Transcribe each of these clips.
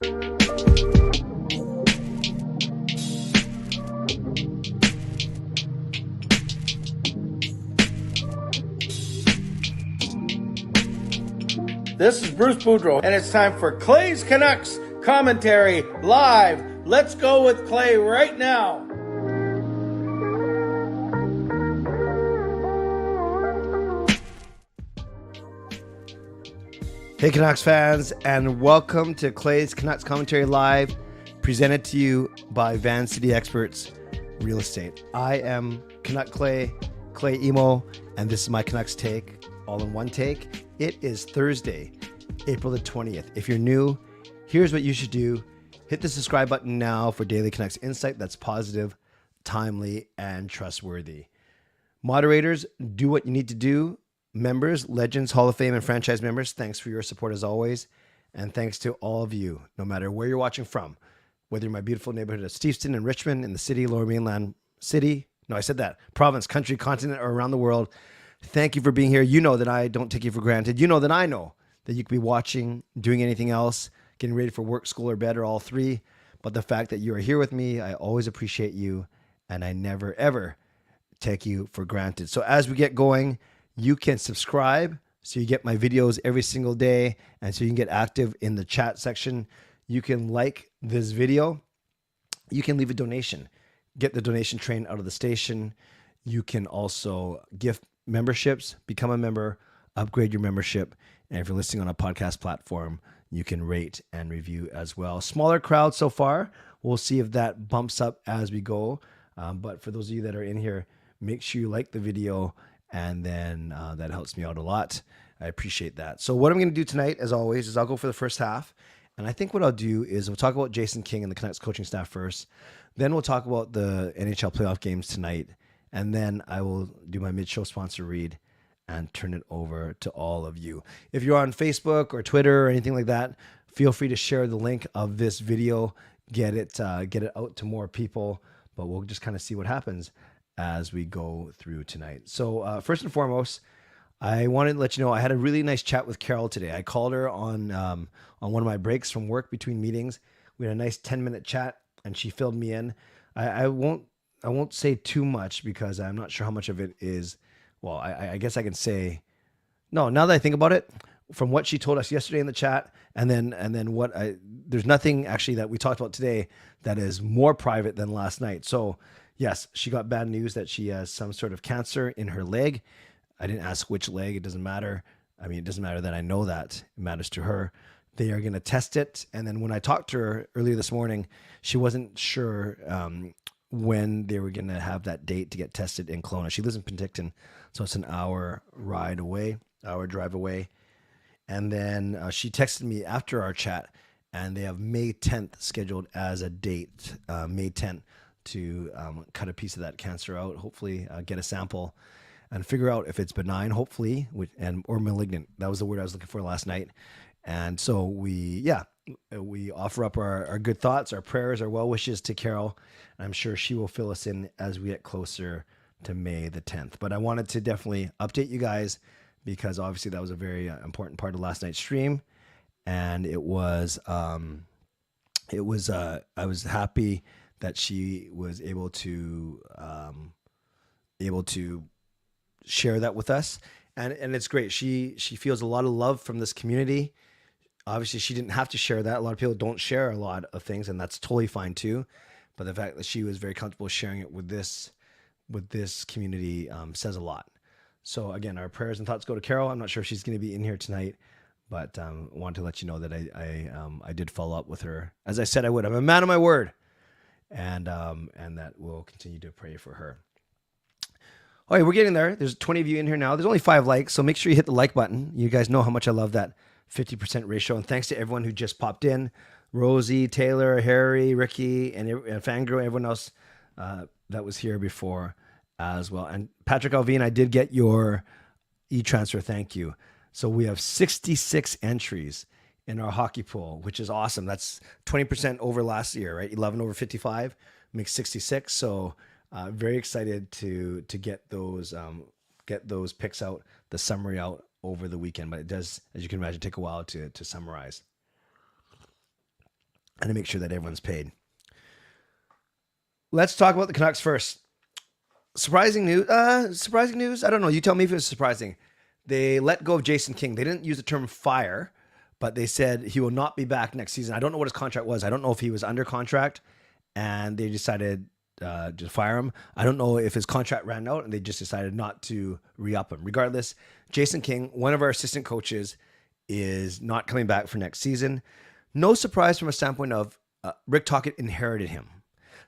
This is Bruce Boudreau, and it's time for Clay's Canucks commentary live. Let's go with Clay right now. Hey Canucks fans, and welcome to Clay's Canucks commentary live, presented to you by Van City Experts Real Estate. I am Canuck Clay Emo, and this is my Canucks take, all in one take. It is Thursday, April the 20th. If you're new, here's what you should do. Hit the subscribe button now for daily Canucks insight that's positive, timely, and trustworthy. Moderators, do what you need to do. Members, legends, Hall of Fame, and franchise members, thanks for your support as always. And thanks to all of you, no matter where you're watching from, whether you're in my beautiful neighborhood of Steveston and Richmond, in the city, Lower Mainland city. No, I said that. Province, country, continent, or around the world. Thank you for being here. You know that I don't take you for granted. You know that I know that you could be watching, doing anything else, getting ready for work, school, or bed, or all three. But the fact that you are here with me, I always appreciate you, and I never, ever take you for granted. So as we get going, you can subscribe so you get my videos every single day, and so you can get active in the chat section. You can like this video. You can leave a donation. Get the donation train out of the station. You can also gift memberships, become a member, upgrade your membership. And if you're listening on a podcast platform, you can rate and review as well. Smaller crowd so far. We'll see if that bumps up as we go. But for those of you that are in here, make sure you like the video, and then that helps me out a lot. I appreciate that. So what I'm going to do tonight, as always, is I'll go for the first half. And I think what I'll do is we'll talk about Jason King and the Canucks coaching staff first. Then we'll talk about the NHL playoff games tonight. And then I will do my mid-show sponsor read and turn it over to all of you. If you're on Facebook or Twitter or anything like that, feel free to share the link of this video, get it out to more people. But we'll just kind of see what happens as we go through tonight. So first and foremost, I wanted to let you know I had a really nice chat with Carol today. I called her on one of my breaks from work between meetings. We had a nice 10-minute chat, and she filled me in. I won't say too much because I'm not sure how much of it is. Well, I guess I can say, no, now that I think about it, from what she told us yesterday in the chat, and then there's nothing actually that we talked about today that is more private than last night. So yes, she got bad news that she has some sort of cancer in her leg. I didn't ask which leg. It doesn't matter. I mean, it doesn't matter that I know that. It matters to her. They are going to test it. And then when I talked to her earlier this morning, she wasn't sure when they were going to have that date to get tested in Kelowna. She lives in Penticton, so it's an hour drive away. And then she texted me after our chat, and they have May 10th scheduled as a date, May 10th, to cut a piece of that cancer out, hopefully get a sample and figure out if it's benign, hopefully, or malignant. That was the word I was looking for last night. And so we offer up our good thoughts, our prayers, our well wishes to Carol. I'm sure she will fill us in as we get closer to May the 10th. But I wanted to definitely update you guys because obviously that was a very important part of last night's stream. And I was happy that she was able to share that with us. And it's great. She feels a lot of love from this community. Obviously, she didn't have to share that. A lot of people don't share a lot of things, and that's totally fine too. But the fact that she was very comfortable sharing it with this community says a lot. So again, our prayers and thoughts go to Carol. I'm not sure if she's going to be in here tonight, but I wanted to let you know that I did follow up with her, as I said I would. I'm a man of my word, and that we'll continue to pray for her. All right, we're getting there. There's 20 of you in here now. There's only 5 likes, so make sure you hit the like button. You guys know how much I love that 50% ratio. And thanks to everyone who just popped in. Rosie, Taylor, Harry, Ricky, and Hsmfangirl, everyone else that was here before as well. And Patrick Alvin, I did get your e-transfer. Thank you. So we have 66 entries in our hockey pool, which is awesome. That's 20% over last year, right? 11 over 55 makes 66. So very excited to get those picks out, the summary out over the weekend. But it does, as you can imagine, take a while to summarize. and to make sure that everyone's paid. Let's talk about the Canucks first. Surprising news. Surprising news. I don't know. You tell me if it's surprising. They let go of Jason King. They didn't use the term fire, but they said he will not be back next season. I don't know what his contract was. I don't know if he was under contract and they decided to fire him. I don't know if his contract ran out and they just decided not to re-up him. Regardless, Jason King, one of our assistant coaches, is not coming back for next season. No surprise from a standpoint of Rick Tocchet inherited him.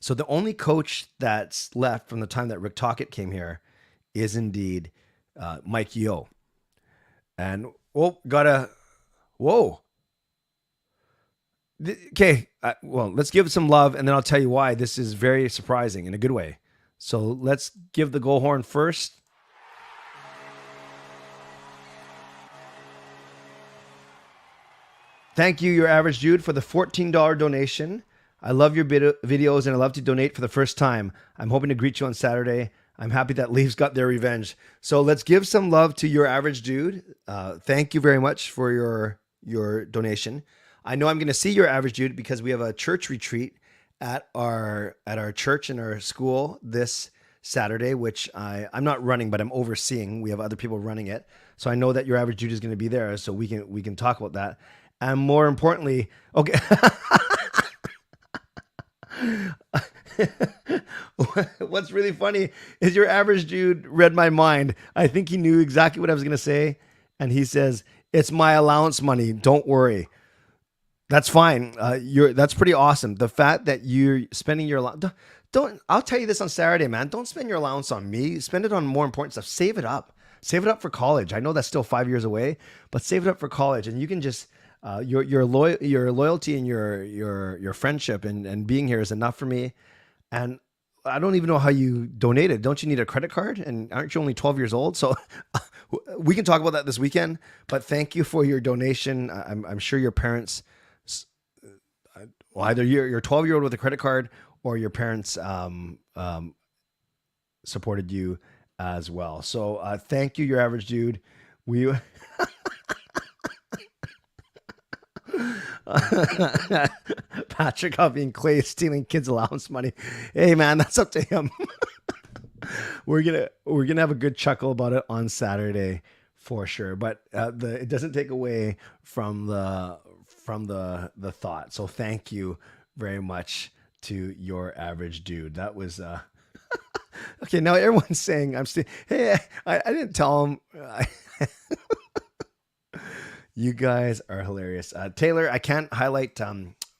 So the only coach that's left from the time that Rick Tocchet came here is indeed Mike Yeo. And, whoa. Okay, well, let's give it some love, and then I'll tell you why this is very surprising in a good way. So let's give the goal horn first. Thank you, Your Average Dude, for the $14 donation. I love your videos, and I love to donate for the first time. I'm hoping to greet you on Saturday. I'm happy that Leafs got their revenge. So let's give some love to Your Average Dude. Thank you very much for your donation. I know I'm going to see Your Average Dude because we have a church retreat at our church and our school this Saturday, which I'm not running, but I'm overseeing. We have other people running it. So I know that Your Average Dude is going to be there, so we can talk about that. And more importantly, okay. What's really funny is Your Average Dude read my mind. I think he knew exactly what I was going to say. And he says, "It's my allowance money. Don't worry." That's fine. That's pretty awesome. The fact that you're spending your allowance, I'll tell you this on Saturday, man. Don't spend your allowance on me. Spend it on more important stuff. Save it up. Save it up for college. I know that's still 5 years away, but save it up for college. And you can just, your loyalty and your friendship and being here is enough for me. And I don't even know how you donated. Don't you need a credit card? And aren't you only 12 years old? So we can talk about that this weekend, but thank you for your donation. I'm sure your parents, well, either you're 12-year-old with a credit card or your parents supported you as well. So thank you, Your Average Dude. We Patrick Huffy and Clay stealing kids' allowance money. Hey man, that's up to him. We're gonna have a good chuckle about it on Saturday for sure. But it doesn't take away from the thought. So thank you very much to Your Average Dude. That was okay. Now everyone's saying hey, I didn't tell him. You guys are hilarious. Taylor, I can't highlight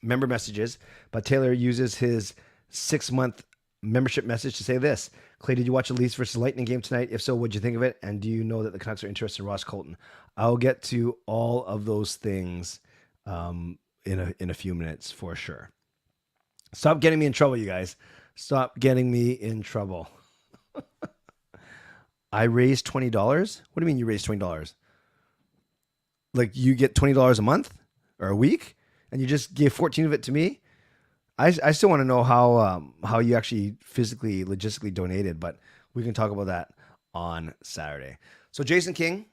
member messages, but Taylor uses his 6-month membership message to say this. Clay, did you watch the Leafs versus Lightning game tonight? If so, what'd you think of it? And do you know that the Canucks are interested in Ross Colton? I'll get to all of those things in a few minutes for sure. Stop getting me in trouble, you guys. Stop getting me in trouble. I raised $20. What do you mean you raised $20? Like you get $20 a month or a week and you just gave 14 of it to me? I still want to know how you actually physically, logistically donated, but we can talk about that on Saturday. So Jason King,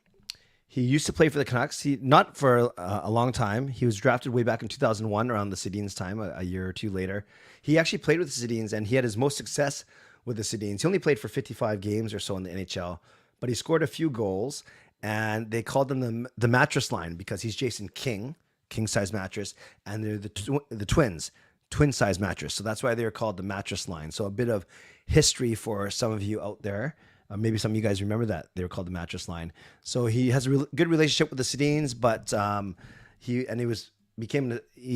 he used to play for the Canucks. He not for a long time. He was drafted way back in 2001 around the Sedins time, a year or two later. He actually played with the Sedins and he had his most success with the Sedins. He only played for 55 games or so in the NHL, but he scored a few goals. And they called them the mattress line because he's Jason King, king size mattress, and they're the twins, twin size mattress. So that's why they were called the mattress line. So a bit of history for some of you out there. Maybe some of you guys remember that they were called the mattress line. So he has a good relationship with the Sedins, but he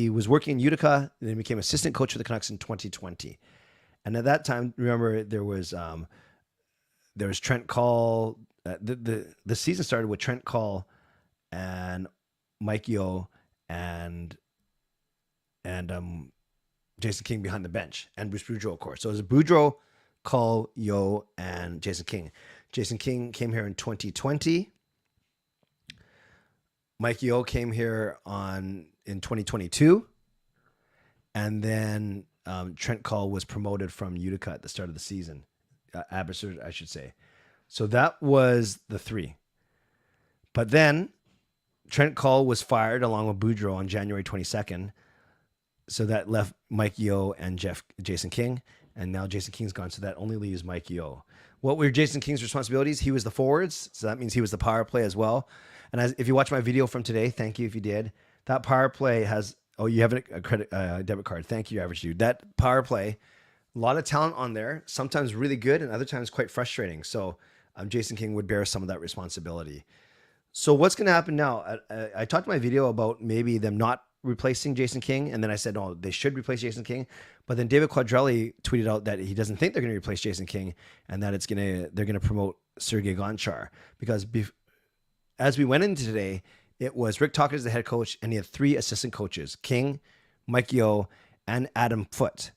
was working in Utica, and then became assistant coach for the Canucks in 2020. And at that time, remember there was Trent Call. The season started with Trent Call and Mike Yeo and Jason King behind the bench and Bruce Boudreau, of course. So it was Boudreau, Call, Yeo, and Jason King. Jason King came here in 2020. Mike Yeo came here in 2022. And then Trent Call was promoted from Utica at the start of the season. Abbotsford, I should say. So that was the three. But then Trent Call was fired along with Boudreau on January 22nd. So that left Mike Yeo and Jason King. And now Jason King's gone. So that only leaves Mike Yeo. What were Jason King's responsibilities? He was the forwards. So that means he was the power play as well. And if you watch my video from today, thank you if you did. That power play has, you have a debit card. Thank you, Average Dude. That power play, a lot of talent on there, sometimes really good and other times quite frustrating. So Jason King would bear some of that responsibility. So what's going to happen now? I talked in my video about maybe them not replacing Jason King. And then I said, no, they should replace Jason King. But then David Quadrelli tweeted out that he doesn't think they're going to replace Jason King and that they're going to promote Sergei Gonchar. Because as we went into today, it was Rick Tocchet as the head coach, and he had 3 assistant coaches, King, Mike Yeo, and Adam Foote.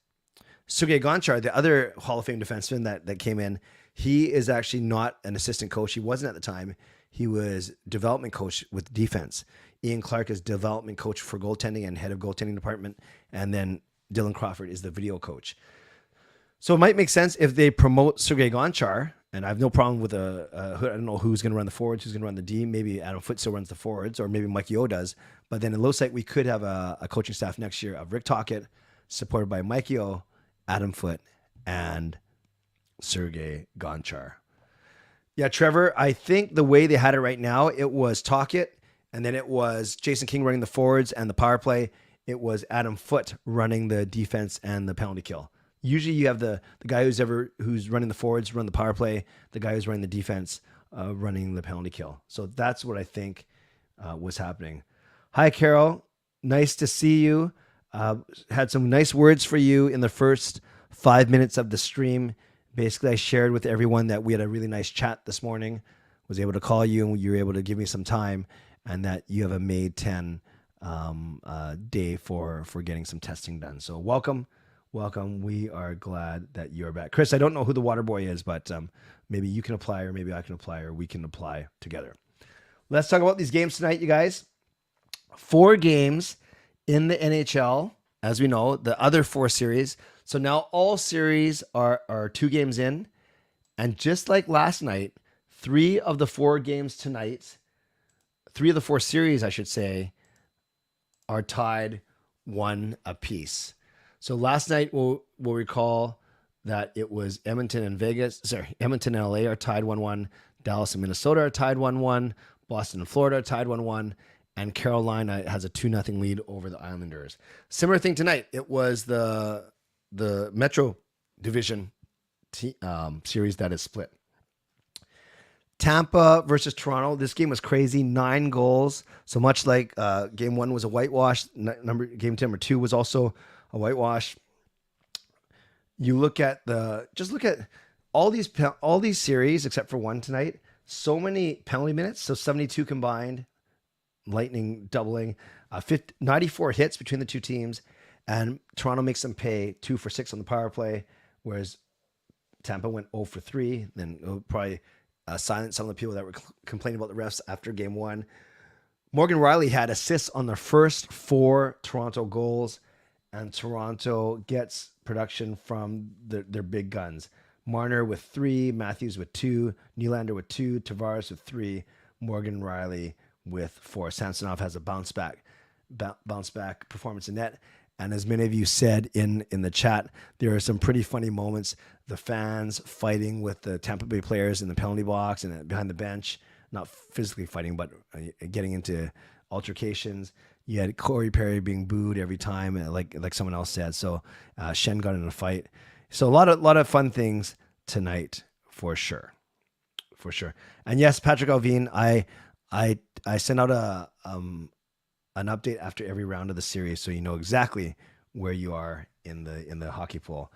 Sergei Gonchar, the other Hall of Fame defenseman that came in, he is actually not an assistant coach. He wasn't at the time. He was development coach with defense. Ian Clark is development coach for goaltending and head of goaltending department. And then Dylan Crawford is the video coach. So it might make sense if they promote Sergei Gonchar, and I have no problem with I don't know who's going to run the forwards, who's going to run the D. Maybe Adam Foote still runs the forwards, or maybe Mike Yeo does. But then it looks like we could have a coaching staff next year of Rick Tocchet, supported by Mike Yeo, Adam Foote, and Sergei Gonchar. Yeah, Trevor, I think the way they had it right now, it was Tocchet, and then it was Jason King running the forwards and the power play. It was Adam Foote running the defense and the penalty kill. Usually you have the guy who's running the forwards run the power play, the guy who's running the defense running the penalty kill. So that's what I think was happening. Hi, Carol. Nice to see you. Had some nice words for you in the first 5 minutes of the stream. Basically, I shared with everyone that we had a really nice chat this morning, was able to call you, and you were able to give me some time, and that you have a May 10 day for getting some testing done. So welcome. We are glad that you're back. Chris, I don't know who the water boy is, but maybe you can apply, or maybe I can apply, or we can apply together. Let's talk about these games tonight, you guys. 4 games in the NHL, as we know, the other 4 series. So now all series are 2 games in. And just like last night, 3 of the 4 games tonight, 3 of the 4 series, I should say, are tied 1 apiece. So last night, we'll recall that it was Edmonton and LA are tied 1-1. Dallas and Minnesota are tied 1-1. Boston and Florida are tied 1-1. And Carolina has a 2-0 lead over the Islanders. Similar thing tonight. It was the Metro Division series that is split. Tampa versus Toronto. This game was crazy. 9 goals. So much like game 1 was a whitewash. Game number 2 was also a whitewash. You look at all these series except for one tonight. So many penalty minutes. So 72 combined. Lightning doubling. 94 hits between the 2 teams. And Toronto makes them pay 2 for 6 on the power play, whereas Tampa went 0 for 3. Then probably silence some of the people that were complaining about the refs after game 1. Morgan Rielly had assists on the first 4 Toronto goals, and Toronto gets production from their big guns. Marner with 3, Matthews with 2, Nylander with 2, Tavares with 3, Morgan Rielly with 4. Samsonov has a bounce back performance in net. And as many of you said in the chat, there are some pretty funny moments. The fans fighting with the Tampa Bay players in the penalty box and behind the bench, not physically fighting, but getting into altercations. You had Corey Perry being booed every time, like someone else said. So Shen got in a fight. So a lot of fun things tonight for sure. And yes, Patrick Alvin, I sent out an update after every round of the series, so you know exactly where you are in the hockey pool.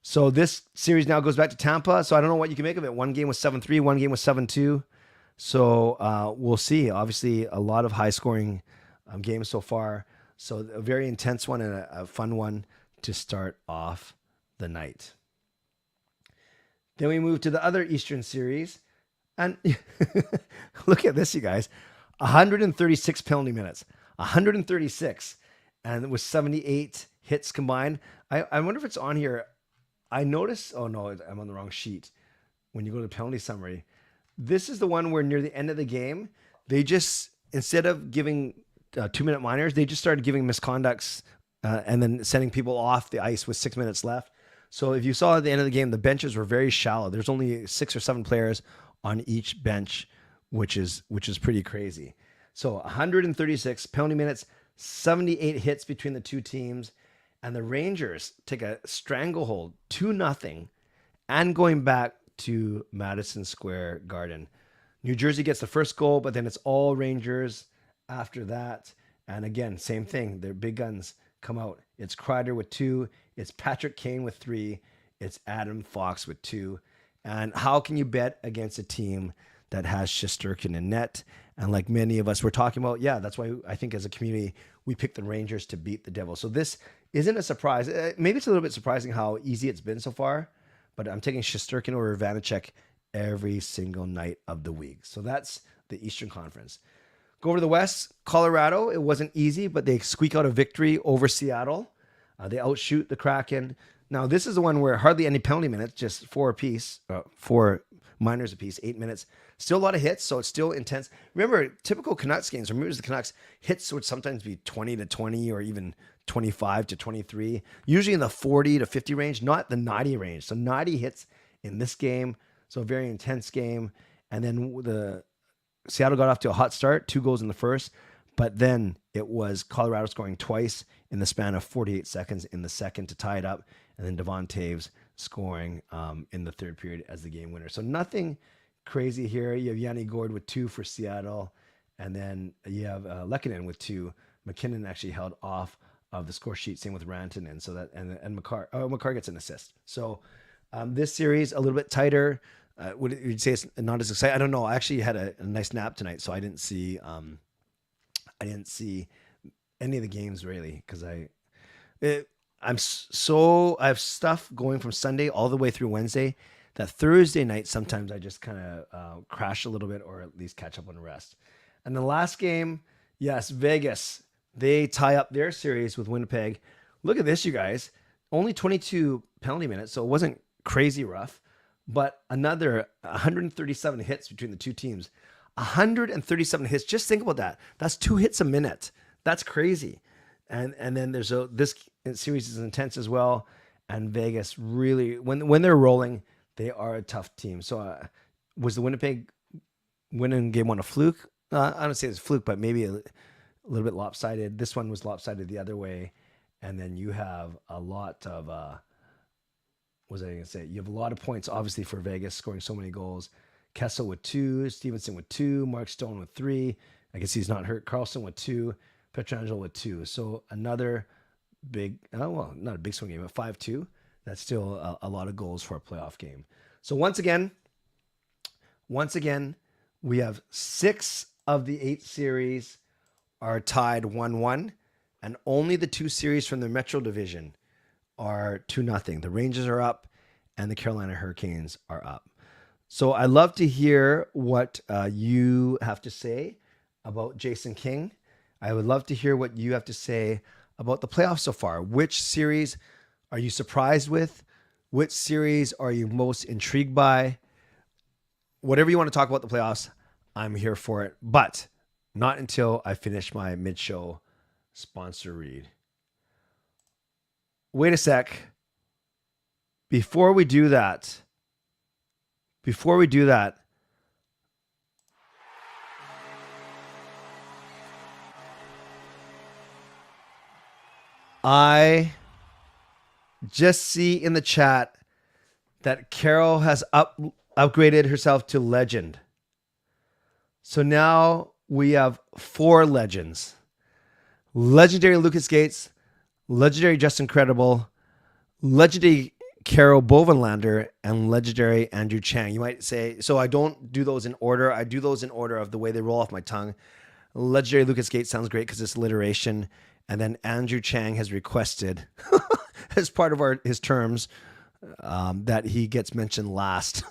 So this series now goes back to Tampa. So I don't know what you can make of it. One game was 7-3, one game was 7-2. So we'll see. Obviously, a lot of high scoring games so far. So a very intense one and a fun one to start off the night. Then we move to the other Eastern series. And look at this, you guys. 136 penalty minutes. 136. And it was 78 hits combined. I wonder if it's on here. I noticed, oh no, I'm on the wrong sheet. When you go to the penalty summary, this is the one where near the end of the game, they just, instead of giving 2-minute minors, they just started giving misconducts and then sending people off the ice with 6 minutes left. So if you saw at the end of the game, the benches were very shallow. There's only 6 or 7 players on each bench, which is pretty crazy. So 136 penalty minutes, 78 hits between the two teams, and the Rangers take a stranglehold 2-0, and going back to Madison Square Garden. New Jersey gets the first goal, but then it's all Rangers after that. And again, same thing. Their big guns come out. It's Kreider with 2. It's Patrick Kane with 3. It's Adam Fox with 2. And how can you bet against a team that has Shesterkin in net? And like many of us were talking about, yeah, that's why I think as a community, we picked the Rangers to beat the Devils. So this isn't a surprise. Maybe it's a little bit surprising how easy it's been so far, but I'm taking Shesterkin over Vanacek every single night of the week. So that's the Eastern Conference. Go over to the West. Colorado, it wasn't easy, but they squeak out a victory over Seattle. They outshoot the Kraken. Now, this is the one where hardly any penalty minutes, just 4 minors apiece, 8 minutes. Still a lot of hits, so it's still intense. Remember, typical Canucks games, remember the Canucks, hits would sometimes be 20-20 or even 25-23, usually in the 40-50 range, not the 90 range. So 90 hits in this game, so a very intense game. And then the Seattle got off to a hot start, 2 goals in the first, but then it was Colorado scoring twice in the span of 48 seconds in the second to tie it up, and then Devon Taves scoring in the third period as the game winner. So nothing crazy here. You have Yanni Gourde with 2 for Seattle, and then you have Lehkonen with 2. McKinnon actually held off of the score sheet, same with Rantanen. So that and Makar gets an assist. So this series a little bit tighter. Would you say it's not as exciting? I don't know. I actually had a nice nap tonight, so I didn't see any of the games really because I have stuff going from Sunday all the way through Wednesday. That Thursday night, sometimes I just kind of crash a little bit or at least catch up on rest. And the last game, yes, Vegas. They tie up their series with Winnipeg. Look at this, you guys. Only 22 penalty minutes, so it wasn't crazy rough. But another 137 hits between the two teams. 137 hits. Just think about that. That's 2 hits a minute. That's crazy. And then there's this series is intense as well. And Vegas really, when they're rolling, they are a tough team. So was the Winnipeg winning game 1 a fluke? I don't say it's a fluke, but maybe a little bit lopsided. This one was lopsided the other way. And then you have a lot of, what was I going to say? You have a lot of points, obviously, for Vegas, scoring so many goals. Kessel with 2, Stevenson with 2, Mark Stone with 3. I guess he's not hurt. Carlson with 2, Pietrangelo with 2. So another big, not a big swing game, but 5-2. That's still a lot of goals for a playoff game. So once again, we have 6 of the 8 series are tied 1-1, and only the 2 series from the Metro Division are 2-0. The Rangers are up, and the Carolina Hurricanes are up. So I'd love to hear what you have to say about Jason King. I would love to hear what you have to say about the playoffs so far. Which series are you surprised with? Which series are you most intrigued by? Whatever you want to talk about the playoffs, I'm here for it. But not until I finish my mid-show sponsor read. Wait a sec. Before we do that, I just see in the chat that Carol has upgraded herself to legend. So now we have 4 legends. Legendary Lucas Gates, legendary Justin Credible, legendary Carol Bovenlander, and legendary Andrew Chang. You might say, so I don't do those in order. I do those in order of the way they roll off my tongue. Legendary Lucas Gates sounds great because it's alliteration. And then Andrew Chang has requested, as part of his terms, that he gets mentioned last.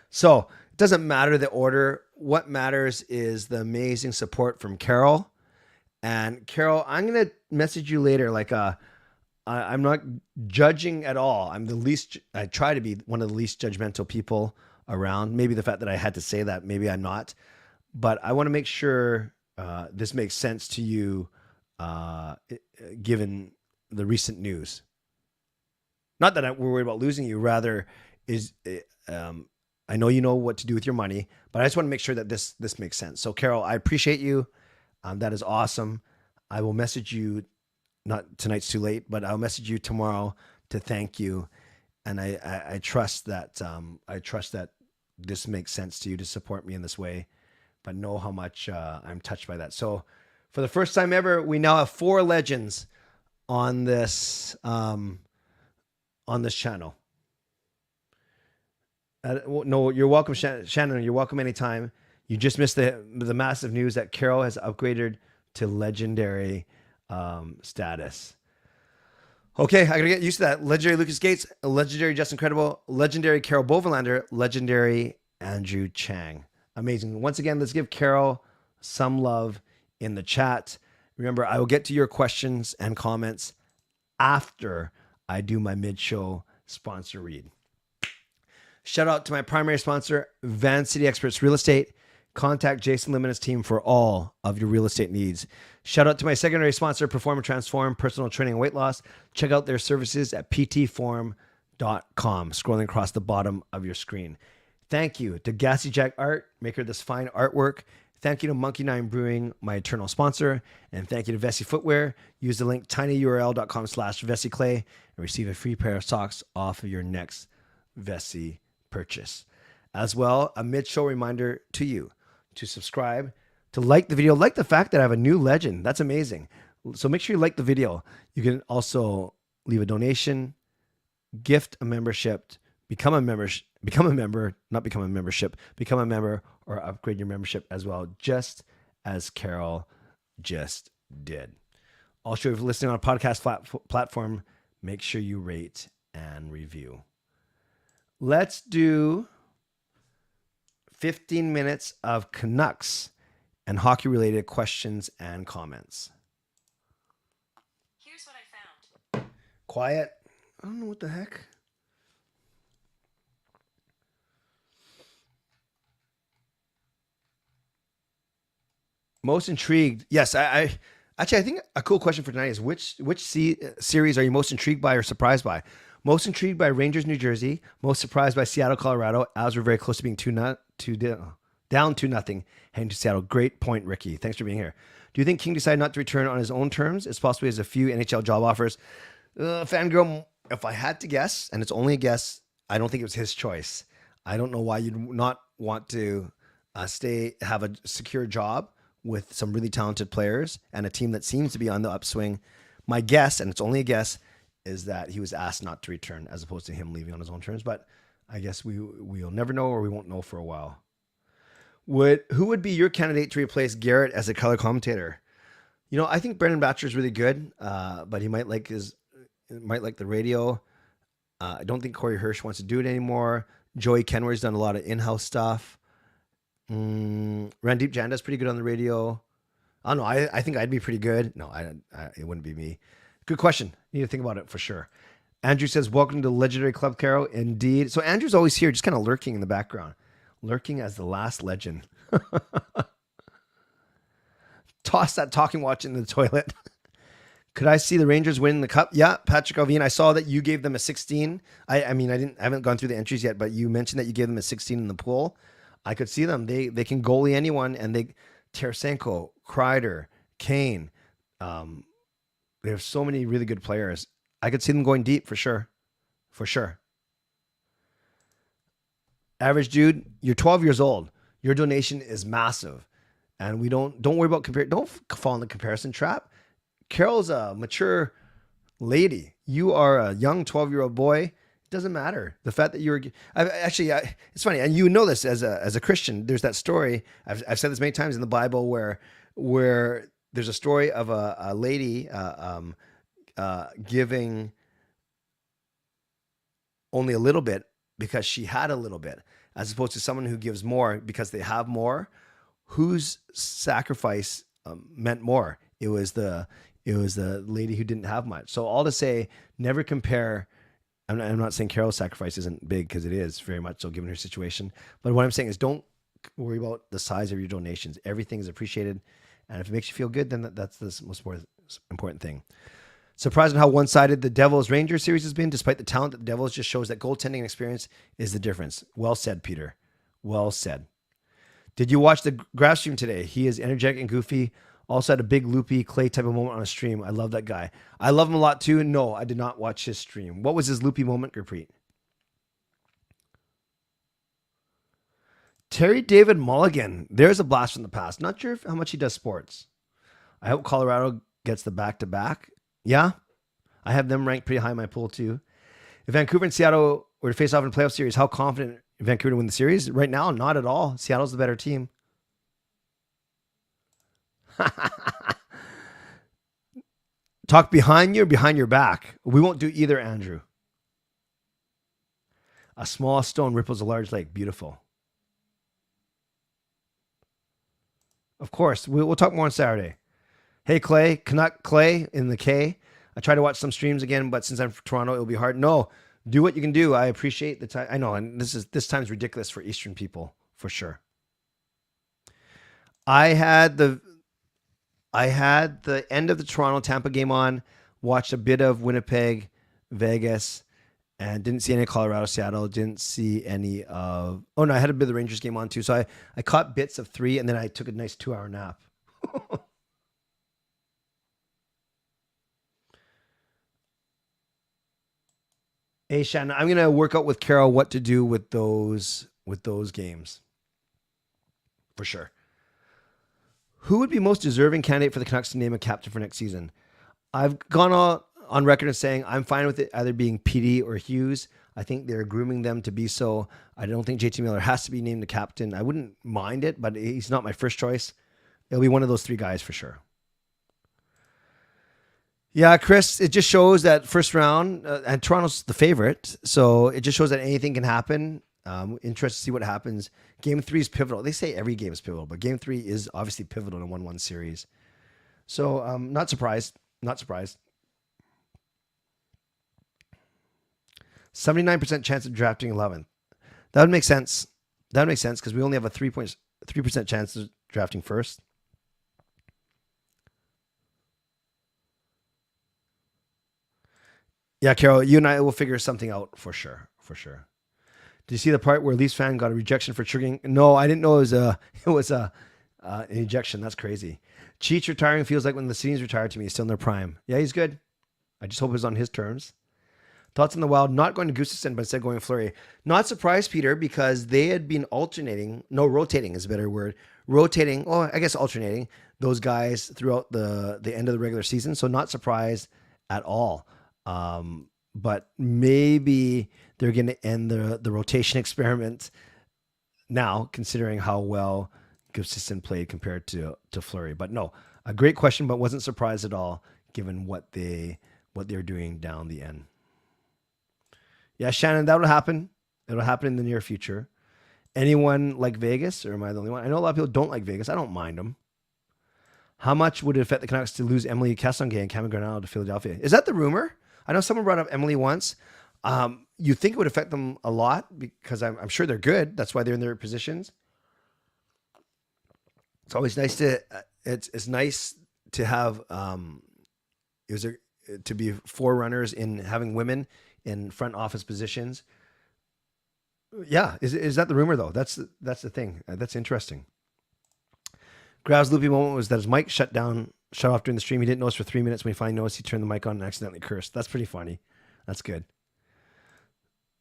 So it doesn't matter the order. What matters is the amazing support from Carol. And Carol, I'm going to message you later. I'm not judging at all. I try to be one of the least judgmental people around. Maybe the fact that I had to say that, maybe I'm not. But I want to make sure this makes sense to you given the recent news. Not that we're worried about losing you. Rather, I know you know what to do with your money, but I just want to make sure that this makes sense. So, Carol, I appreciate you. That is awesome. I will message you. Not tonight's too late, but I'll message you tomorrow to thank you. And I trust that this makes sense to you to support me in this way, but know how much I'm touched by that. So, for the first time ever, we now have 4 legends on this channel. No, you're welcome, Shannon. You're welcome anytime. You just missed the massive news that Carol has upgraded to legendary status. Okay, I gotta get used to that. Legendary Lucas Gates, legendary Justin Credible, legendary Carol Bovenlander, legendary Andrew Chang. Amazing. Once again, let's give Carol some love in the chat. Remember, I will get to your questions and comments after I do my mid-show sponsor read. Shout out to my primary sponsor, Van City Experts Real Estate. Contact Jason Lim and his team for all of your real estate needs. Shout out to my secondary sponsor, Perform and Transform, personal training and weight loss. Check out their services at ptform.com, scrolling across the bottom of your screen. Thank you to Gassy Jack Art, maker of this fine artwork. Thank you to Monkey Nine Brewing, my eternal sponsor. And thank you to Vessi Footwear. Use the link tinyurl.com/VessiClay and receive a free pair of socks off of your next Vessi purchase. As well, a mid-show reminder to you to subscribe, to like the video, like the fact that I have a new legend. That's amazing. So make sure you like the video. You can also leave a donation, gift a membership, become a member, or upgrade your membership as well, just as Carol just did. Also, if you're listening on a podcast platform, make sure you rate and review. Let's do 15 minutes of Canucks and hockey-related questions and comments. Here's what I found. Quiet. I don't know what the heck. Most intrigued. Yes, I think a cool question for tonight is which series are you most intrigued by or surprised by? Most intrigued by Rangers, New Jersey. Most surprised by Seattle, Colorado, as we're very close to being down 2-0, heading to Seattle. Great point, Ricky. Thanks for being here. Do you think King decided not to return on his own terms? As possibly as a few NHL job offers. Fangirl, if I had to guess, and it's only a guess, I don't think it was his choice. I don't know why you'd not want to have a secure job with some really talented players and a team that seems to be on the upswing. My guess, and it's only a guess, is that he was asked not to return as opposed to him leaving on his own terms. But I guess we'll never know, or we won't know for a while. Who would be your candidate to replace Garrett as a color commentator? You know, I think Brendan Batcher is really good, but he might like the radio. I don't think Corey Hirsch wants to do it anymore. Joey Kenware's done a lot of in-house stuff. Randeep Janda's pretty good on the radio. I don't know. I think I'd be pretty good. No, it wouldn't be me. Good question. Need to think about it for sure. Andrew says, welcome to the Legendary Club, Carol. Indeed. So Andrew's always here, just kind of lurking in the background. Lurking as the last legend. Toss that talking watch in the toilet. Could I see the Rangers win the cup? Yeah, Patrick Alvin. I saw that you gave them a 16. I haven't gone through the entries yet, but you mentioned that you gave them a 16 in the pool. I could see them. They can goalie anyone, and Tarasenko, Kreider, Kane. They have so many really good players. I could see them going deep for sure. For sure. Average dude, you're 12 years old. Your donation is massive. And we don't worry about don't fall in the comparison trap. Carol's a mature lady. You are a young 12-year-old boy. It doesn't matter. The fact that it's funny, and you know this as a Christian. There's that story. I've said this many times in the Bible where there's a story of a lady giving only a little bit because she had a little bit, as opposed to someone who gives more because they have more. Whose sacrifice meant more? It was the lady who didn't have much. So all to say, never compare. I'm not saying Carol's sacrifice isn't big, because it is very much so given her situation. But what I'm saying is, don't worry about the size of your donations. Everything is appreciated. And if it makes you feel good, then that's the most important thing. Surprising how one-sided the Devils-Rangers series has been, despite the talent that the Devils just shows that goaltending and experience is the difference. Well said, Peter. Well said. Did you watch the graph stream today? He is energetic and goofy. Also had a big loopy Clay type of moment on a stream. I love that guy. I love him a lot too. No, I did not watch his stream. What was his loopy moment, Gurpreet? Terry David Mulligan. There's a blast from the past. Not sure how much he does sports. I hope Colorado gets the back-to-back. Yeah, I have them ranked pretty high in my pool too. If Vancouver and Seattle were to face off in a playoff series, how confident Vancouver to win the series? Right now, not at all. Seattle's the better team. Talk behind you or behind your back. We won't do either, Andrew. A small stone ripples a large lake. Beautiful. Of course, we'll talk more on Saturday. Hey, Clay, Canuck Clay in the K. I try to watch some streams again, but since I'm from Toronto, it'll be hard. No, do what you can do. I appreciate the time. I know, and this time's ridiculous for Eastern people, for sure. I had the end of the Toronto-Tampa game on, watched a bit of Winnipeg, Vegas, and didn't see any Colorado, Seattle. Didn't see any of... Oh, no, I had a bit of the Rangers game on, too. So I caught bits of 3, and then I took a nice 2-hour nap. Hey, Shannon, I'm going to work out with Carol what to do with those games. For sure. Who would be most deserving candidate for the Canucks to name a captain for next season? I've gone on record as saying I'm fine with it either being Petey or Hughes. I think they're grooming them to be so. I don't think JT Miller has to be named the captain. I wouldn't mind it, but he's not my first choice. It'll be one of those 3 guys for sure. Yeah, Chris, it just shows that first round, and Toronto's the favorite, so it just shows that anything can happen. Interested to see what happens. Game 3 is pivotal. They say every game is pivotal, but Game 3 is obviously pivotal in a 1-1 series. So not surprised. Not surprised. 79% chance of drafting 11th. That would make sense. That would make sense because we only have a 3% chance of drafting first. Yeah, Carol, you and I will figure something out for sure. For sure. Did you see the part where Leafs fan got a rejection for triggering? No, I didn't know it was an ejection. That's crazy. Cheech retiring feels like when the Sedins retired to me. He's still in their prime. Yeah, he's good. I just hope it was on his terms. Thoughts on the Wild not going to Gustafsson, but instead going Fleury. Not surprised, Peter, because they had been rotating is a better word. Rotating, I guess alternating those guys throughout the end of the regular season. So not surprised at all. But maybe they're going to end the rotation experiment now, considering how well Gustafsson played compared to Fleury. But no, a great question, but wasn't surprised at all given what they're doing down the end. Yeah, Shannon, that'll happen. It'll happen in the near future. Anyone like Vegas, or am I the only one? I know a lot of people don't like Vegas. I don't mind them. How much would it affect the Canucks to lose Emily Castonguay and Cameron Granado to Philadelphia? Is that the rumor? I know someone brought up Emily once. You think it would affect them a lot because I'm sure they're good. That's why they're in their positions. It's always nice it's nice to have to be forerunners in having women in front office positions. Yeah, is that the rumor though? That's the thing. That's interesting. Grab's loopy moment was that his mic shut off during the stream. He didn't notice for 3 minutes. When he finally noticed, he turned the mic on and accidentally cursed. That's pretty funny. That's good.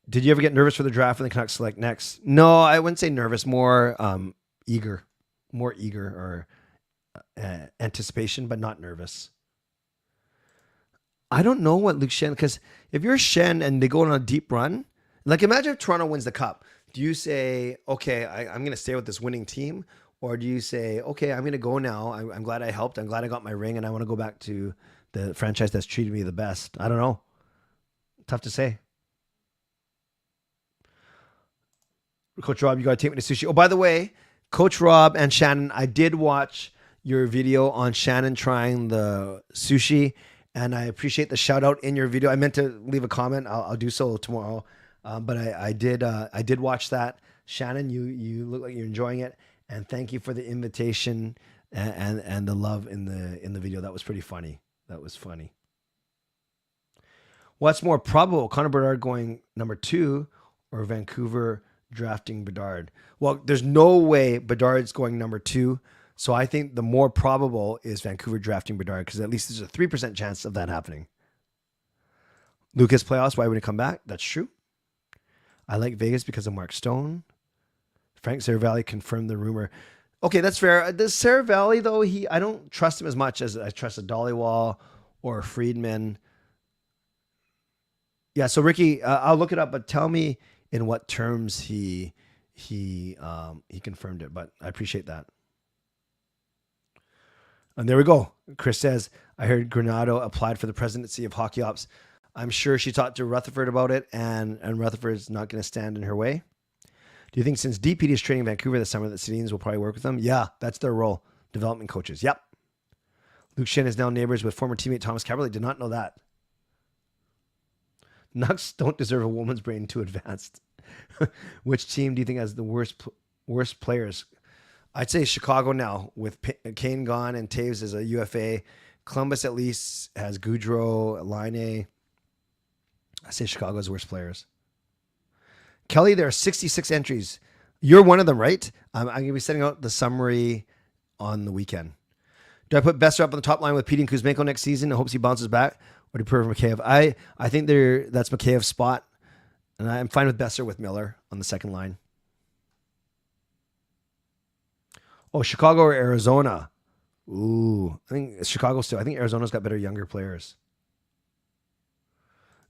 Did you ever get nervous for the draft when the Canucks select next? No, I wouldn't say nervous. More eager or anticipation, but not nervous. I don't know what Luke Shen, because if you're Shen and they go on a deep run, like imagine if Toronto wins the cup. Do you say, okay, I'm going to stay with this winning team? Or do you say, okay, I'm going to go now. I'm glad I helped. I'm glad I got my ring, and I want to go back to the franchise that's treated me the best. I don't know. Tough to say. Coach Rob, you got to take me to sushi. Oh, by the way, Coach Rob and Shannon, I did watch your video on Shannon trying the sushi, and I appreciate the shout out in your video. I meant to leave a comment. I'll do so tomorrow. But I did watch that. Shannon, you look like you're enjoying it. And thank you for the invitation and the love in the video. That was pretty funny. That was funny. What's more probable, Connor Bedard going number 2 or Vancouver drafting Bedard? Well, there's no way Bedard's going number 2. So I think the more probable is Vancouver drafting Bedard because at least there's a 3% chance of that happening. Lucas playoffs, why would he come back? That's true. I like Vegas because of Mark Stone. Frank Saravalli confirmed the rumor. Okay, that's fair. This Saravalli, though, I don't trust him as much as I trust a Dollywall or a Friedman. Yeah, so Ricky, I'll look it up, but tell me in what terms he confirmed it. But I appreciate that. And there we go. Chris says, I heard Granado applied for the presidency of Hockey Ops. I'm sure she talked to Rutherford about it, and Rutherford's not going to stand in her way. Do you think since DPD is training Vancouver this summer that Sedins will probably work with them? Yeah, that's their role. Development coaches. Yep. Luke Shen is now neighbors with former teammate Thomas Caberlet. Did not know that. Nucks don't deserve a woman's brain too advanced. Which team do you think has the worst players? I'd say Chicago now with Kane gone and Taves as a UFA. Columbus at least has Goudreau, Laine. I say Chicago's worst players. Kelly, there are 66 entries. You're one of them, right? I'm going to be sending out the summary on the weekend. Do I put Besser up on the top line with Pete and Kuzmenko next season in hopes he bounces back? Or do you prefer Mikheyev? I think that's Mikheyev's spot. And I'm fine with Besser with Miller on the second line. Oh, Chicago or Arizona? Ooh, I think it's Chicago still. I think Arizona's got better younger players.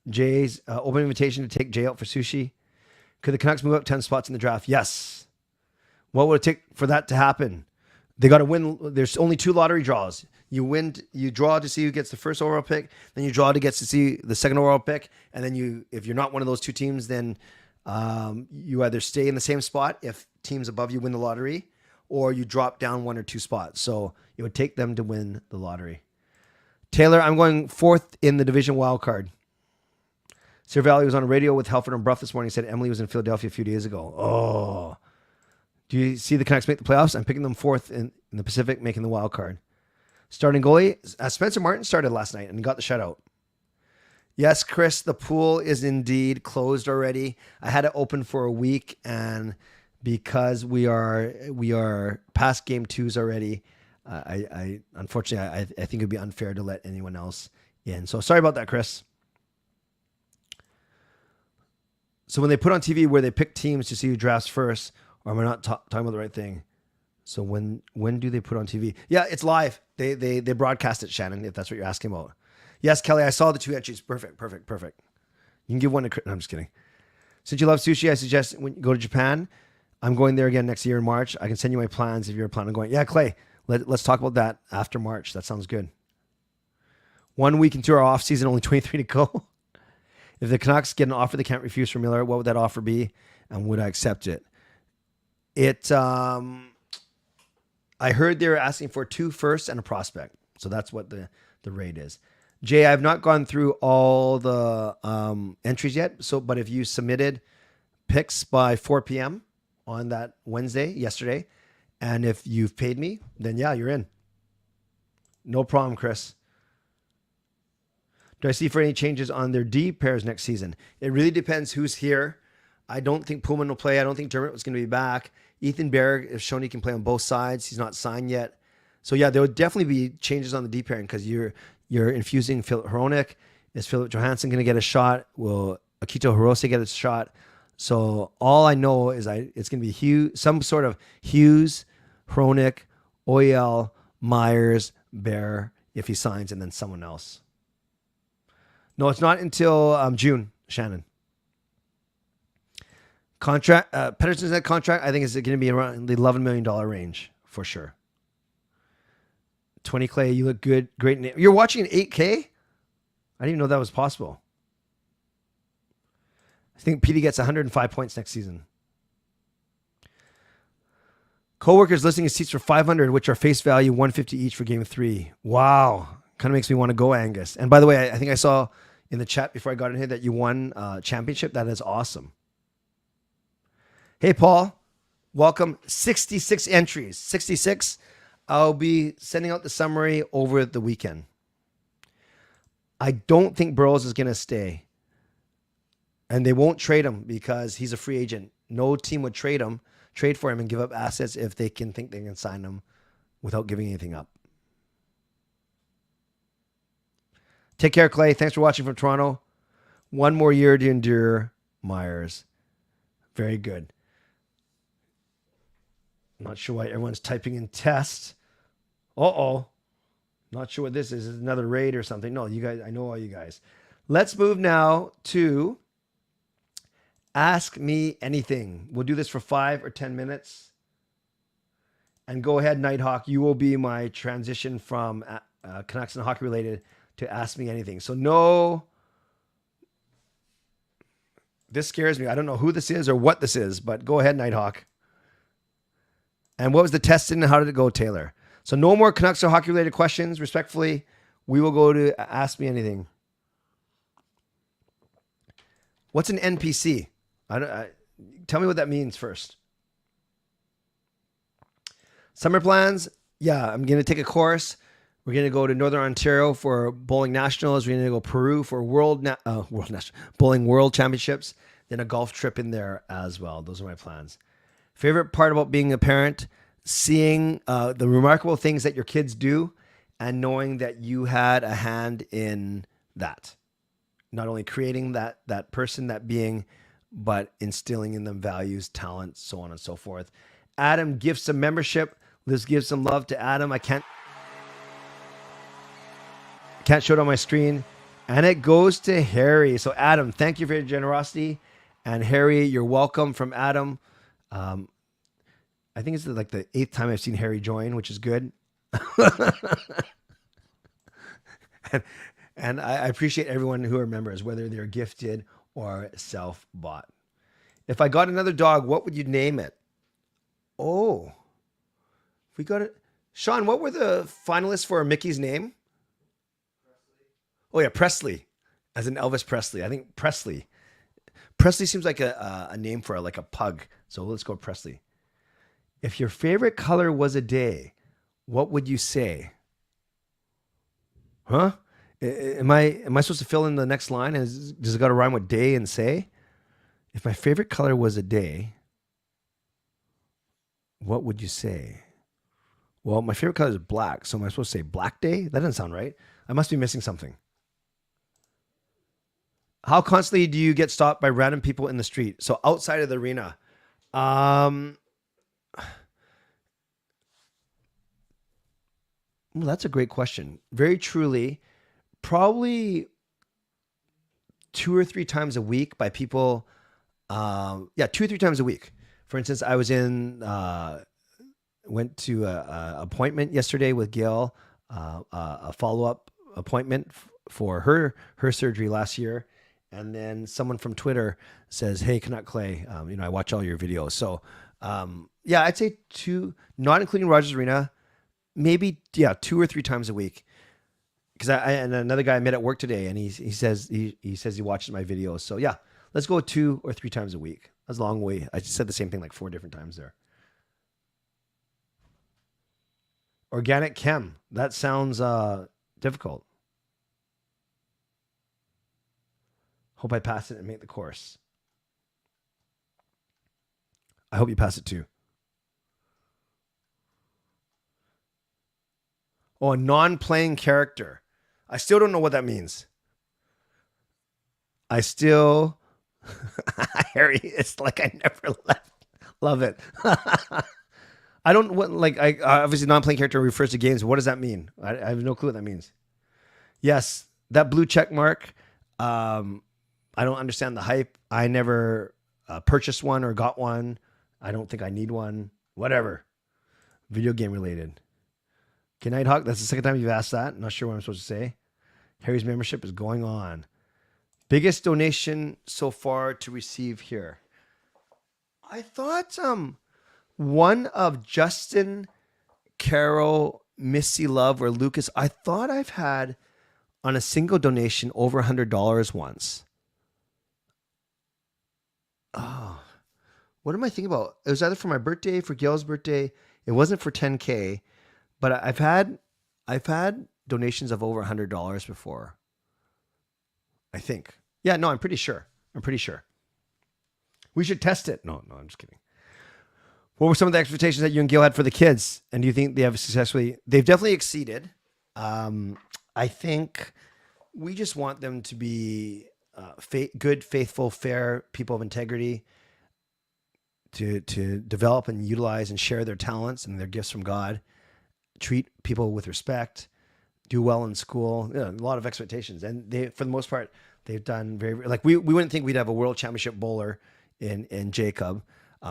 Jay's open invitation to take Jay out for sushi. Could the Canucks move up 10 spots in the draft? Yes. What would it take for that to happen? They got to win. There's only 2 lottery draws. You draw to see who gets the first overall pick, then you draw to get to see the second overall pick, and then if you're not one of those 2 teams, then you either stay in the same spot if teams above you win the lottery, or you drop down 1 or 2 spots. So it would take them to win the lottery. Taylor, I'm going 4th in the division wild card. Sir Valley was on a radio with Halford and Bruff this morning. He said Emily was in Philadelphia a few days ago. Oh. Do you see the Canucks make the playoffs? I'm picking them 4th in the Pacific, making the wild card. Starting goalie, Spencer Martin started last night and got the shutout. Yes, Chris, the pool is indeed closed already. I had it open for a week, and because we are past game 2s already, I unfortunately I think it'd be unfair to let anyone else in. So sorry about that, Chris. So when they put on TV where they pick teams to see who drafts first, or am I not talking about the right thing? So when do they put on TV? Yeah, it's live. They broadcast it, Shannon, if that's what you're asking about. Yes, Kelly, I saw the 2 entries. Perfect. You can give one to Chris. No, I'm just kidding. Since you love sushi, I suggest when you go to Japan, I'm going there again next year in March. I can send you my plans if you're planning on going. Yeah, Clay, let's talk about that after March. That sounds good. 1 week into our off season, only 23 to go. If the Canucks get an offer they can't refuse from Miller, what would that offer be? And would I accept it? I heard they were asking for 2 firsts and a prospect. So that's what the rate is. Jay, I've not gone through all the entries yet. But if you submitted picks by 4 p.m. on that yesterday, and if you've paid me, then yeah, you're in. No problem, Chris. Do I see for any changes on their D pairs next season? It really depends who's here. I don't think Pullman will play. I don't think Dermott was going to be back. Ethan Berg has shown he can play on both sides. He's not signed yet. So yeah, there would definitely be changes on the D pairing because you're infusing Philip Hronik. Is Philip Johansson going to get a shot? Will Akito Hirose get a shot? So all I know is it's going to be some sort of Hughes, Hronik, Oyel, Myers, Bear if he signs, and then someone else. No, it's not until June, Shannon. Contract, Pettersson's net contract, I think is going to be around the $11 million range for sure. 20 Clay, you look good. Great. You're watching an 8K? I didn't even know that was possible. I think Petey gets 105 points next season. Coworkers listing his seats for 500, which are face value 150 each for game 3. Wow. Kind of makes me want to go, Angus. And by the way, I think I saw in the chat before I got in here that you won a championship. That is awesome. Hey, Paul. Welcome. 66 entries. 66. I'll be sending out the summary over the weekend. I don't think Burrows is going to stay. And they won't trade him because he's a free agent. No team would trade for him and give up assets if they think they can sign him without giving anything up. Take care, Clay. Thanks for watching from Toronto. One more year to endure, Myers. Very good. Not sure why everyone's typing in test. Uh-oh. Not sure what this is. Is it another raid or something? No, you guys, I know all you guys. Let's move now to Ask Me Anything. We'll do this for 5 or 10 minutes. And go ahead, Nighthawk. You will be my transition from Canucks and hockey related to Ask Me Anything. So no, this scares me. I don't know who this is or what this is, but go ahead, Nighthawk. And what was the test and how did it go, Taylor? So no more Canucks or hockey related questions. Respectfully, we will go to Ask Me Anything. What's an NPC? Tell me what that means first. Summer plans? Yeah, I'm going to take a course. We're going to go to Northern Ontario for Bowling Nationals. We're going to go Peru for Bowling World Championships. Then a golf trip in there as well. Those are my plans. Favorite part about being a parent? Seeing the remarkable things that your kids do and knowing that you had a hand in that. Not only creating that person, that being, but instilling in them values, talent, so on and so forth. Adam gives some membership. Let's give some love to Adam. I can't show it on my screen. And it goes to Harry. So Adam, thank you for your generosity. And Harry, you're welcome from Adam. I think it's like the 8th time I've seen Harry join, which is good. and I appreciate everyone who are members, whether they're gifted or self-bought. If I got another dog, what would you name it? Oh, we got it. Sean, what were the finalists for Mickey's name? Oh yeah, Presley, as in Elvis Presley. I think Presley. Presley seems like a name for like a pug. So let's go Presley. If your favorite color was a day, what would you say? Huh? Am I supposed to fill in the next line? Does it got to rhyme with day and say? If my favorite color was a day, what would you say? Well, my favorite color is black. So am I supposed to say black day? That doesn't sound right. I must be missing something. How constantly do you get stopped by random people in the street? So outside of the arena. Well, that's a great question. Very truly, probably 2 or 3 times a week by people. 2 or 3 times a week. For instance, I was went to a appointment yesterday with Gail, a follow-up appointment for her surgery last year. And then someone from Twitter says, "Hey, Canuck Clay, I watch all your videos." So, I'd say 2, not including Rogers Arena, maybe 2 or 3 times a week. Because and another guy I met at work today, and he says he watches my videos. So yeah, let's go 2 or 3 times a week. That's a long way. I just said the same thing like 4 different times there. Organic chem. That sounds difficult. Hope I pass it and make the course. I hope you pass it too. Oh, a non-playing character. I still don't know what that means. Harry, it's like I never left. Love it. I don't obviously non-playing character refers to games. What does that mean? I have no clue what that means. Yes, that blue check mark. I don't understand the hype. I never purchased one or got one. I don't think I need one. Whatever. Video game related. Okay, Nighthawk, that's the second time you've asked that. Not sure what I'm supposed to say. Harry's membership is going on. Biggest donation so far to receive here. I thought one of Justin, Carol, Missy Love, or Lucas, I thought I've had on a single donation over $100 once. Oh, what am I thinking about? It was either for my birthday, for Gail's birthday. It wasn't for 10K, but I've had donations of over $100 before. I think. Yeah, no, I'm pretty sure. We should test it. No, I'm just kidding. What were some of the expectations that you and Gil had for the kids? And do you think they've definitely exceeded. I think we just want them to be good, faithful, fair people of integrity, to develop and utilize and share their talents and their gifts from God, treat people with respect, do well in school. A lot of expectations. And they, for the most part, they've done very, like we wouldn't think we'd have a world championship bowler in Jacob.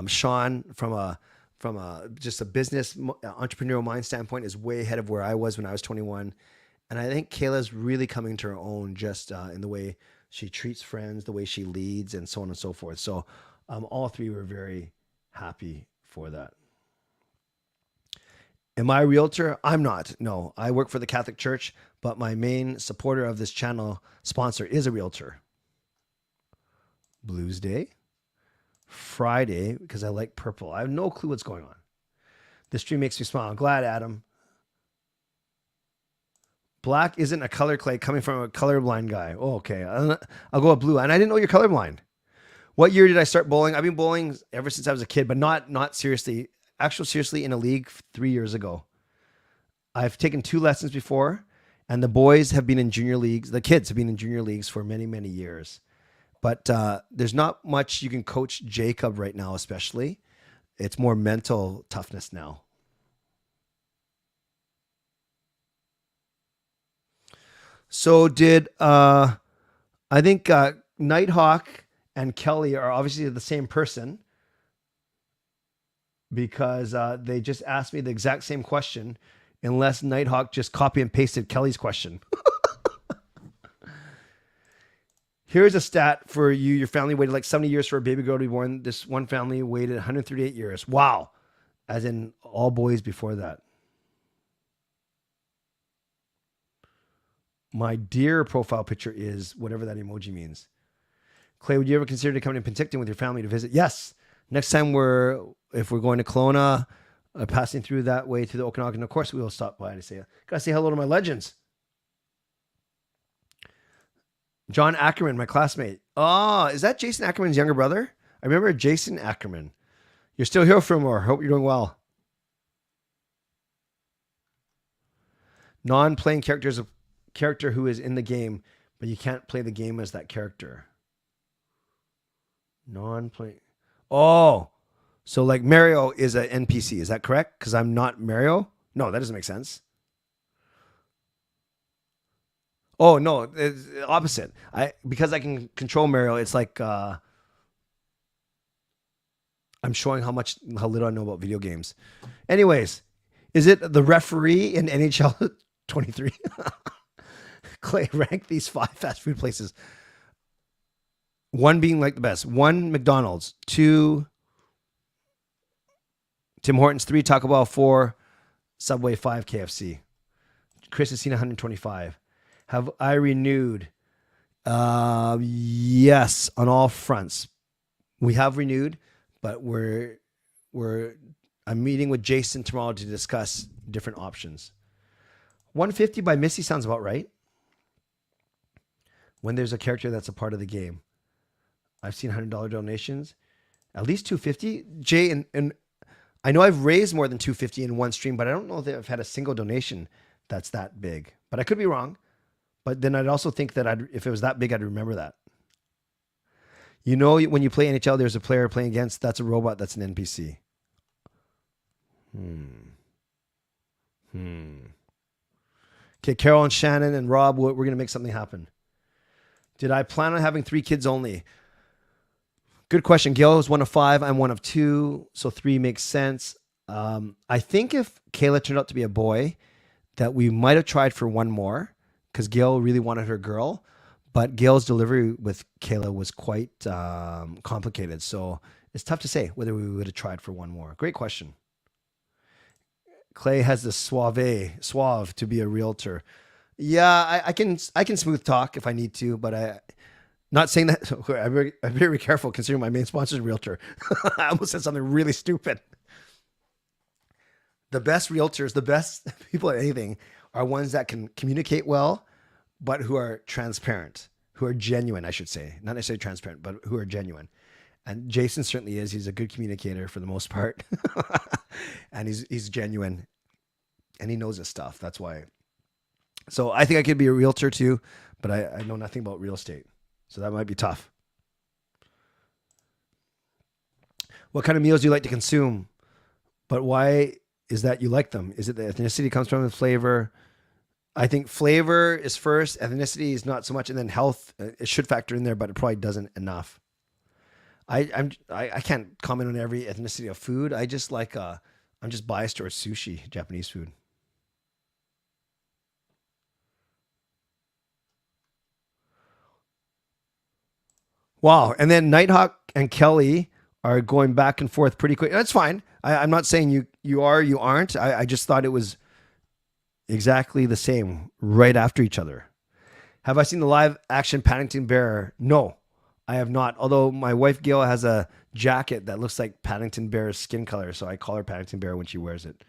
Sean, from a just a business entrepreneurial mind standpoint, is way ahead of where I was when I was 21. And I think Kayla's really coming to her own just in the way she treats friends, the way she leads, and so on and so forth. So all three were very happy for that. Am I a realtor? I'm not. No, I work for the Catholic Church, but my main supporter of this channel sponsor is a realtor. Blues Day. Friday, because I like purple. I have no clue what's going on. This stream makes me smile. I'm glad, Adam. Black isn't a color, Clay, coming from a colorblind guy. Oh, okay. I'll go with blue. And I didn't know you're colorblind. What year did I start bowling? I've been bowling ever since I was a kid, but not seriously. Actually, seriously, in a league 3 years ago. I've taken 2 lessons before, and the boys have been in junior leagues. The kids have been in junior leagues for many, many years. But there's not much you can coach Jacob right now, especially. It's more mental toughness now. So did, I think Nighthawk and Kelly are obviously the same person, because they just asked me the exact same question, unless Nighthawk just copy and pasted Kelly's question. Here's a stat for you. Your family waited like 70 years for a baby girl to be born. This one family waited 138 years. Wow. As in all boys before that. My dear profile picture is whatever that emoji means. Clay, would you ever consider coming to Penticton with your family to visit? Yes. Next time if we're going to Kelowna, passing through that way to the Okanagan, of course we will stop by and gotta say hello to my legends. John Ackerman, my classmate. Oh, is that Jason Ackerman's younger brother? I remember Jason Ackerman. You're still here for more. Hope you're doing well. Non-playing character is a character who is in the game, but you can't play the game as that character. Non-playing. Oh, so like Mario is an NPC. Is that correct? Because I'm not Mario? No, that doesn't make sense. Oh, no, it's opposite. Because I can control Mario, it's like I'm showing how little I know about video games. Anyways, is it the referee in NHL 23? Clay, rank these 5 fast food places. 1 being like the best. 1, McDonald's. 2, Tim Hortons. 3, Taco Bell. 4, Subway. 5, KFC. Chris has seen 125. Have I renewed? Yes, on all fronts. We have renewed, but I'm meeting with Jason tomorrow to discuss different options. 150 by Missy sounds about right. When there's a character that's a part of the game. I've seen $100 donations. At least 250. Jay, and I know I've raised more than 250 in one stream, but I don't know that I've had a single donation that's that big. But I could be wrong. But then I'd also think that if it was that big, I'd remember that. You know, when you play NHL, there's a player playing against. That's a robot. That's an NPC. Okay, Carol and Shannon and Rob, we're going to make something happen. Did I plan on having 3 kids only? Good question. Gail is 1 of 5. I'm 1 of 2. So 3 makes sense. I think if Kayla turned out to be a boy, that we might have tried for 1 more, because Gail really wanted her girl, but Gail's delivery with Kayla was quite complicated. So it's tough to say whether we would have tried for 1 more. Great question. Clay has the suave to be a realtor. Yeah, I can smooth talk if I need to, but I'm not saying that. I'm very careful considering my main sponsor is a realtor. I almost said something really stupid. The best realtors, the best people at anything, are ones that can communicate well, but who are transparent, who are genuine, I should say, not necessarily transparent, but who are genuine. And Jason certainly is. He's a good communicator for the most part, and he's genuine, and he knows his stuff. That's why. So I think I could be a realtor too, but I know nothing about real estate, so that might be tough. What kind of meals do you like to consume? But why is that you like them? Is it the ethnicity comes from the flavor? I think flavor is first. Ethnicity is not so much, and then health it should factor in there, but it probably doesn't enough. I can't comment on every ethnicity of food. I just like I'm just biased towards sushi, Japanese food. Wow, and then Nighthawk and Kelly are going back and forth pretty quick. That's fine. I'm not saying you are, you aren't. I just thought it was exactly the same right after each other. Have I seen the live action Paddington Bear? No, I have not. Although my wife Gail has a jacket that looks like Paddington Bear's skin color, so I call her Paddington Bear when she wears it.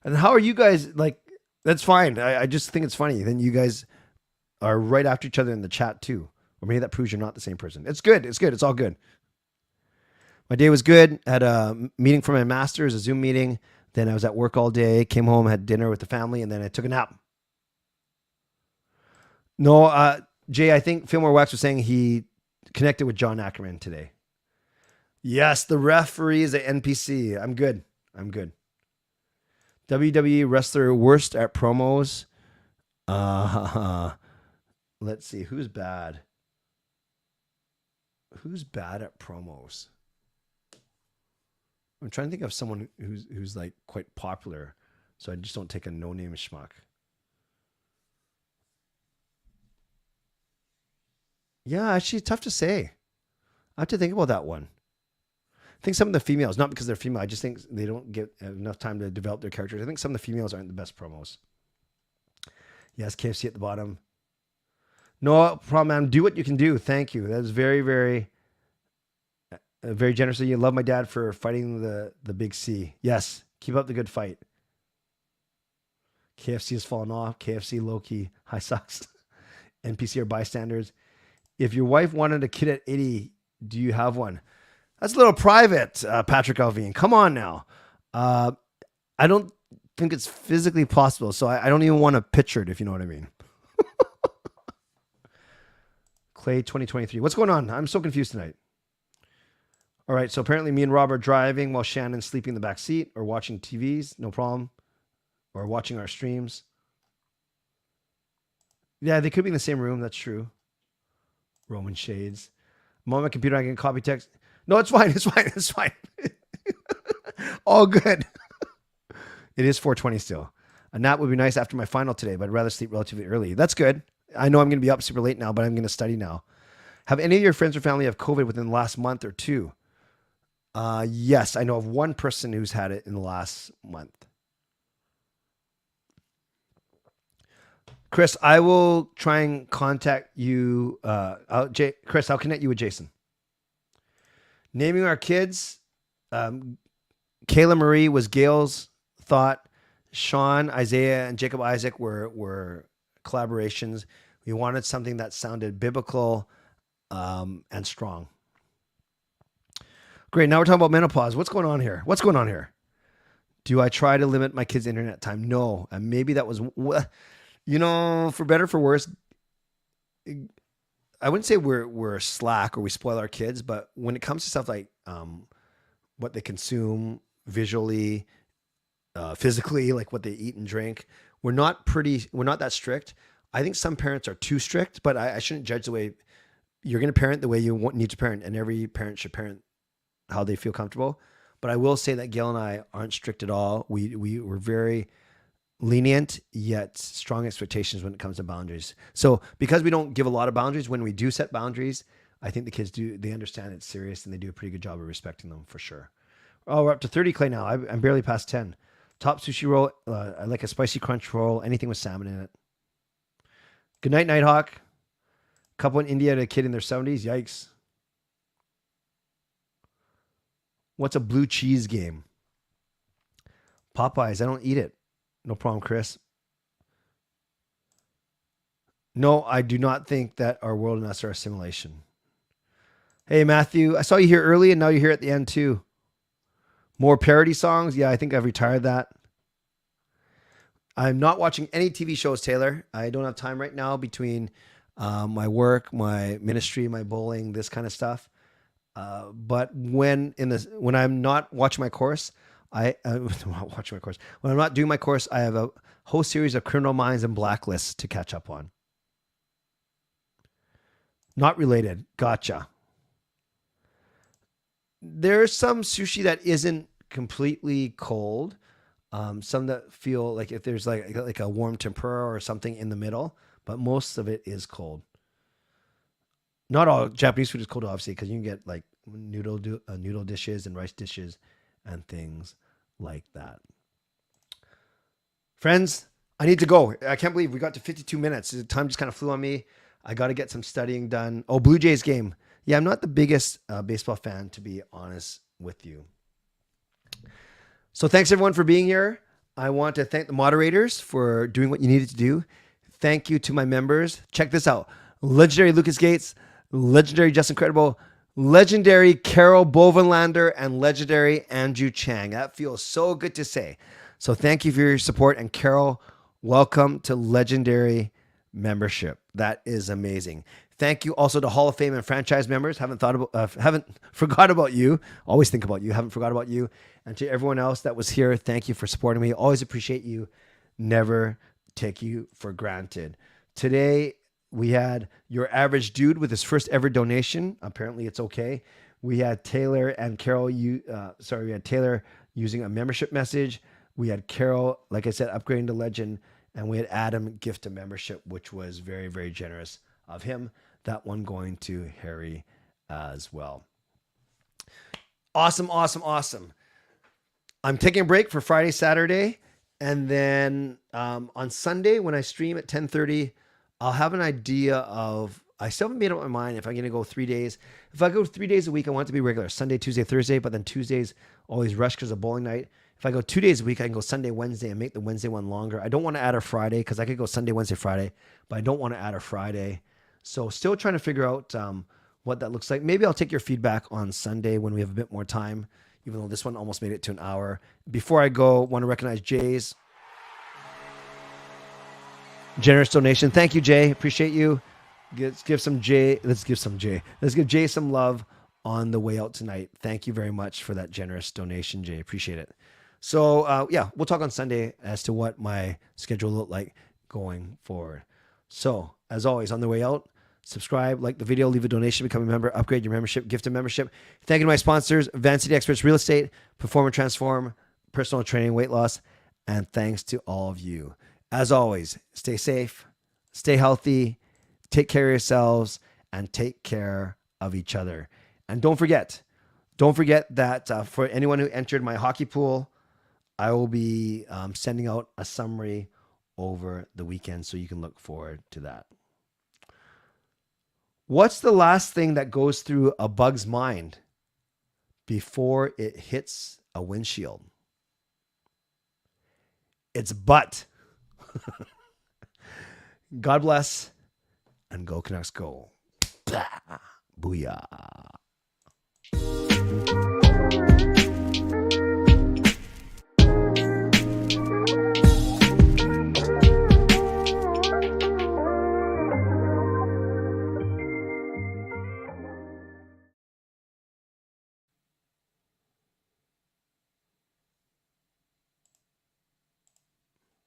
And how are you guys like? That's fine. I just think it's funny. Then you guys are right after each other in the chat too. Or maybe that proves you're not the same person. It's good. It's good. It's all good. My day was good. Had a meeting for my master's, a Zoom meeting. Then I was at work all day, came home, had dinner with the family, and then I took a nap. No, Jay, I think Fillmore Wax was saying he connected with John Ackerman today. Yes, the referee is an NPC. I'm good. I'm good. WWE wrestler worst at promos. Let's see. Who's bad? Who's bad at promos? I'm trying to think of someone who's like quite popular, so I just don't take a no-name schmuck. Yeah, actually, tough to say. I have to think about that one. I think some of the females, not because they're female, I just think they don't get enough time to develop their characters. I think some of the females aren't the best promos. Yes, KFC at the bottom. No problem, man. Do what you can do. Thank you. That is very, very, very generous of you. Love my dad for fighting the big C. Yes, keep up the good fight. KFC has fallen off. KFC low-key high socks. NPC are bystanders. If your wife wanted a kid at 80, do you have one? That's a little private, Patrick Alvine. Come on now. I don't think it's physically possible, so I don't even want to picture it, if you know what I mean. Clay 2023. What's going on? I'm so confused tonight. All right, so apparently me and Rob are driving while Shannon's sleeping in the back seat or watching TVs. No problem. Or watching our streams. Yeah, they could be in the same room. That's true. Roman shades. I'm on my computer. I can copy text. No, it's fine. It's fine. It's fine. All good. It is 4:20 still. A nap would be nice after my final today, but I'd rather sleep relatively early. That's good. I know I'm going to be up super late now, but I'm going to study now. Have any of your friends or family have COVID within the last month or two? Yes, I know of one person who's had it in the last month. Chris, I will try and contact you. Chris, I'll connect you with Jason. Naming our kids, Kayla Marie was Gail's thought. Sean, Isaiah, and Jacob Isaac were collaborations. We wanted something that sounded biblical and strong. Great. Now we're talking about menopause. What's going on here? What's going on here? Do I try to limit my kids' internet time? No. And maybe that was, you know, for better, for worse. I wouldn't say we're slack or we spoil our kids, but when it comes to stuff like what they consume visually, physically, like what they eat and drink, we're not that strict. I think some parents are too strict, but I shouldn't judge the way you're going to parent the way you need to parent, and every parent should parent how they feel comfortable. But I will say that Gail and I aren't strict at all. We're very lenient, yet strong expectations when it comes to boundaries. So because we don't give a lot of boundaries, when we do set boundaries, I think the kids they understand it's serious and they do a pretty good job of respecting them for sure. Oh, we're up to 30 Clay now. I'm barely past 10. Top sushi roll. I like a spicy crunch roll. Anything with salmon in it. Good night, Nighthawk. Couple in India and a kid in their 70s. Yikes. What's a blue cheese game? Popeyes. I don't eat it. No problem, Chris. No, I do not think that our world and us are a simulation. Hey, Matthew, I saw you here early and now you're here at the end too. More parody songs? Yeah, I think I've retired that. I'm not watching any TV shows, Taylor. I don't have time right now between my work, my ministry, my bowling, this kind of stuff. But when I'm not watching my course, not watching my course. When I'm not doing my course, I have a whole series of Criminal Minds and Blacklists to catch up on. Not related. Gotcha. There's some sushi that isn't completely cold. Some that feel like if there's like a warm tempura or something in the middle, but most of it is cold. Not all Japanese food is cold, obviously, because you can get like noodle dishes and rice dishes and things like that. Friends, I need to go. I can't believe we got to 52 minutes. The time just kind of flew on me. I got to get some studying done. Oh, Blue Jays game. Yeah, I'm not the biggest baseball fan, to be honest with you. So thanks everyone for being here. I want to thank the moderators for doing what you needed to do. Thank you to my members. Check this out. Legendary Lucas Gates, legendary Justin Credible, legendary Carol Bovenlander, and legendary Andrew Chang. That feels so good to say. So thank you for your support. And Carol, welcome to legendary membership. That is amazing. Thank you also to Hall of Fame and franchise members. Haven't forgot about you. Always think about you. Haven't forgot about you. And to everyone else that was here, thank you for supporting me. Always appreciate you. Never take you for granted. Today, we had your average dude with his first ever donation. Apparently, it's okay. We had Taylor and Carol. We had Taylor using a membership message. We had Carol, like I said, upgrading to legend, and we had Adam gift a membership, which was very, very generous of him. That one going to Harry as well. Awesome, awesome, awesome. I'm taking a break for Friday, Saturday, and then on Sunday when I stream at 10:30, I'll have an idea of. I still haven't made up my mind if I'm going to go 3 days. If I go 3 days a week, I want it to be regular: Sunday, Tuesday, Thursday. But then Tuesdays always rush because of bowling night. If I go 2 days a week, I can go Sunday, Wednesday, and make the Wednesday one longer. I don't want to add a Friday because I could go Sunday, Wednesday, Friday, but I don't want to add a Friday. So still trying to figure out what that looks like. Maybe I'll take your feedback on Sunday when we have a bit more time, even though this one almost made it to an hour. Before I go, I want to recognize Jay's generous donation. Thank you, Jay. Appreciate you. Let's give Jay some love on the way out tonight. Thank you very much for that generous donation, Jay. Appreciate it. So, we'll talk on Sunday as to what my schedule will look like going forward. So, as always, on the way out, subscribe, like the video, leave a donation, become a member, upgrade your membership, gift a membership. Thank you to my sponsors, Advanced City Experts Real Estate, Perform and Transform, Personal Training, Weight Loss, and thanks to all of you. As always, stay safe, stay healthy, take care of yourselves, and take care of each other. And don't forget that for anyone who entered my hockey pool, I will be sending out a summary over the weekend, so you can look forward to that. What's the last thing that goes through a bug's mind before it hits a windshield? It's butt. God bless, and go Canucks go. Booyah.